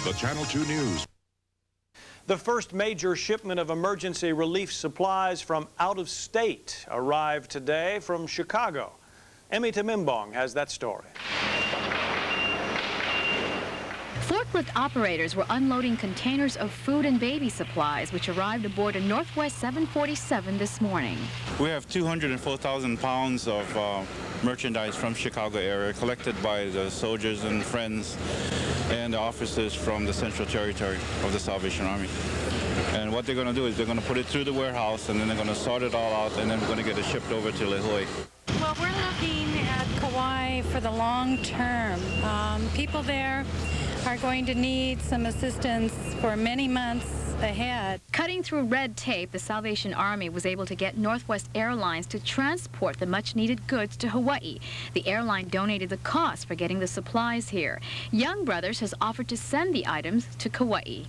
The Channel 2 News. The first major shipment of emergency relief supplies from out of state arrived today from Chicago. Emmy Timimbong has that story. Forklift operators were unloading containers of food and baby supplies, which arrived aboard a Northwest 747 this morning. We have 204,000 pounds of merchandise from Chicago area collected by the soldiers and friends and the officers from the Central Territory of the Salvation Army. And what they're going to do is they're going to put it through the warehouse, and then they're going to sort it all out, and then we're going to get it shipped over to Lihue. Well, we're looking at Kauai for the long term. People there are going to need some assistance for many months ahead. Cutting through red tape, the Salvation Army was able to get Northwest Airlines to transport the much-needed goods to Hawaii. The airline donated the cost for getting the supplies here. Young Brothers has offered to send the items to Kauai.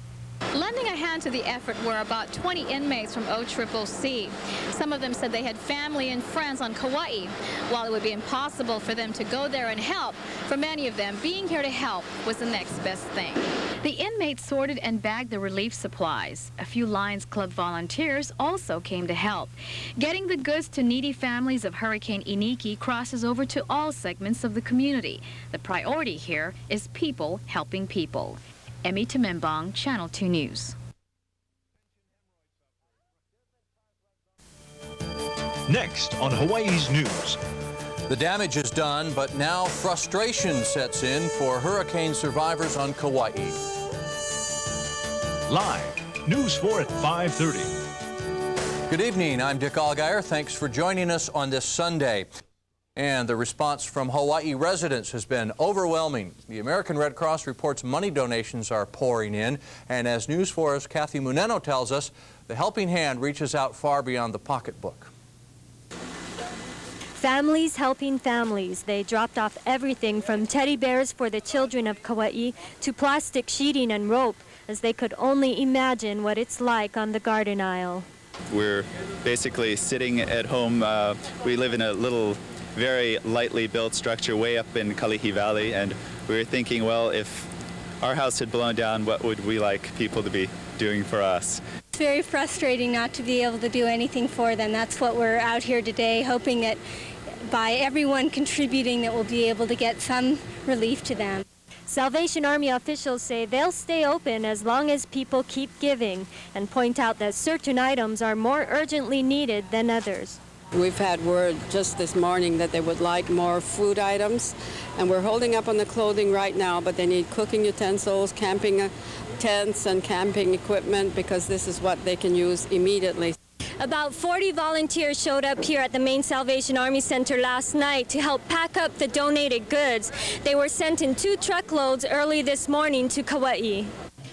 Lending a hand to the effort were about 20 inmates from OCCC. Some of them said they had family and friends on Kauai. While it would be impossible for them to go there and help, for many of them, being here to help was the next best thing. The inmates sorted and bagged the relief supplies. A few Lions Club volunteers also came to help. Getting the goods to needy families of Hurricane Iniki crosses over to all segments of the community. The priority here is people helping people. Emmy Timimbong, Channel 2 News. Next on Hawaii's News. The damage is done, but now frustration sets in for hurricane survivors on Kauai. Live, News 4 at 5:30. Good evening, I'm Dick Allgaier. Thanks for joining us on this Sunday. And the response from Hawaii residents has been overwhelming. The American Red Cross reports money donations are pouring in, and as News 4's Kathy Muneno tells us, the helping hand reaches out far beyond the pocketbook. Families helping families. They dropped off everything from teddy bears for the children of Kauai to plastic sheeting and rope, as they could only imagine what it's like on the garden aisle. We're basically sitting at home. We live in a little very lightly built structure way up in Kalihi Valley, and we were thinking, well, if our house had blown down, what would we like people to be doing for us? It's very frustrating not to be able to do anything for them. That's what we're out here today, hoping that by everyone contributing that we'll be able to get some relief to them. Salvation Army officials say they'll stay open as long as people keep giving, and point out that certain items are more urgently needed than others. We've had word just this morning that they would like more food items, and we're holding up on the clothing right now, but they need cooking utensils, camping tents, and camping equipment, because this is what they can use immediately. About 40 volunteers showed up here at the main Salvation Army Center last night to help pack up the donated goods. They were sent in 2 truckloads early this morning to Kauai.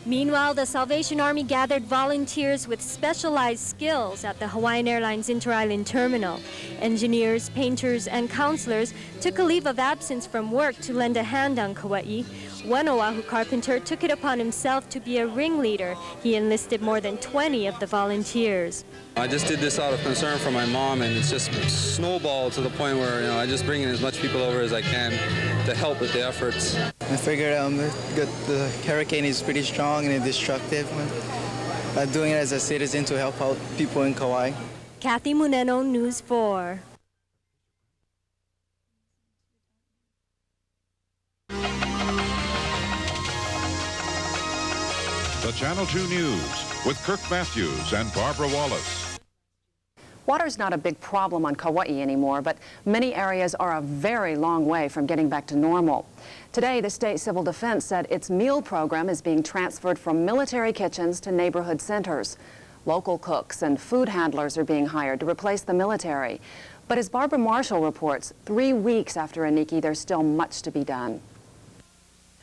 Meanwhile, the Salvation Army gathered volunteers with specialized skills at the Hawaiian Airlines Inter-Island Terminal. Engineers, painters, and counselors took a leave of absence from work to lend a hand on Kauai. One Oahu carpenter took it upon himself to be a ringleader. He enlisted more than 20 of the volunteers. I just did this out of concern for my mom, and it's just snowballed to the point where, I just bring in as much people over as I can to help with the efforts. I figured the hurricane is pretty strong and destructive. Doing it as a citizen to help out people in Kauai. Kathy Muneno, News 4. The Channel 2 News with Kirk Matthews and Barbara Wallace. Water's not a big problem on Kauai anymore, but many areas are a very long way from getting back to normal. Today, the state civil defense said its meal program is being transferred from military kitchens to neighborhood centers. Local cooks and food handlers are being hired to replace the military. But as Barbara Marshall reports, 3 weeks after Iniki, there's still much to be done.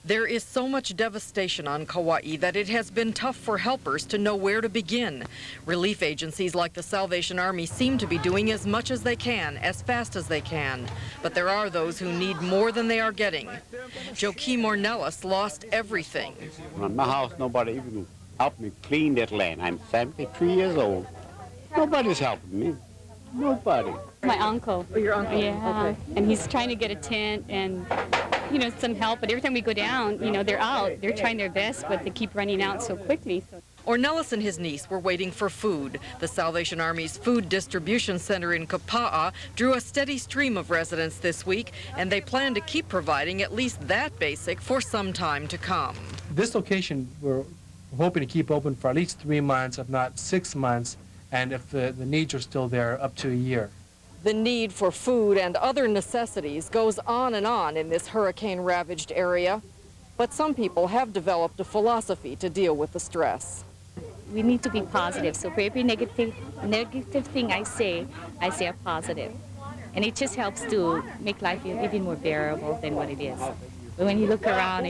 There is so much devastation on Kauai that it has been tough for helpers to know where to begin. Relief agencies like the Salvation Army seem to be doing as much as they can, as fast as they can. But there are those who need more than they are getting. Joaquim Ornelas lost everything. On my house, nobody even helped me clean that land. I'm 73 years old. Nobody's helping me. Nobody. My uncle. Oh, your uncle? Yeah. Okay. And he's trying to get a tent, and some help, but every time we go down, they're out. They're trying their best, but they keep running out so quickly. Ornelas and his niece were waiting for food. The Salvation Army's food distribution center in Kapa'a drew a steady stream of residents this week, and they plan to keep providing at least that basic for some time to come. This location, we're hoping to keep open for at least 3 months, if not 6 months, and if the needs are still there, up to a year. The need for food and other necessities goes on and on in this hurricane-ravaged area, but some people have developed a philosophy to deal with the stress. We need to be positive, so for every negative thing I say a positive. And it just helps to make life even more bearable than what it is. But when you look around,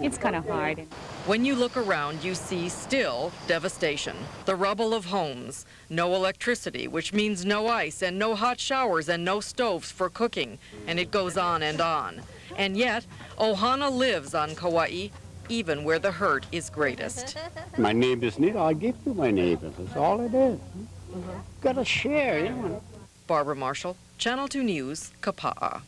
it's kind of hard. When you look around, you see still devastation. The rubble of homes, no electricity, which means no ice and no hot showers and no stoves for cooking, and it goes on and on. And yet, Ohana lives on Kauai, even where the hurt is greatest. My neighbors need, I give to my neighbors. That's all it is. Got to share, Barbara Marshall, Channel 2 News, Kapa'a.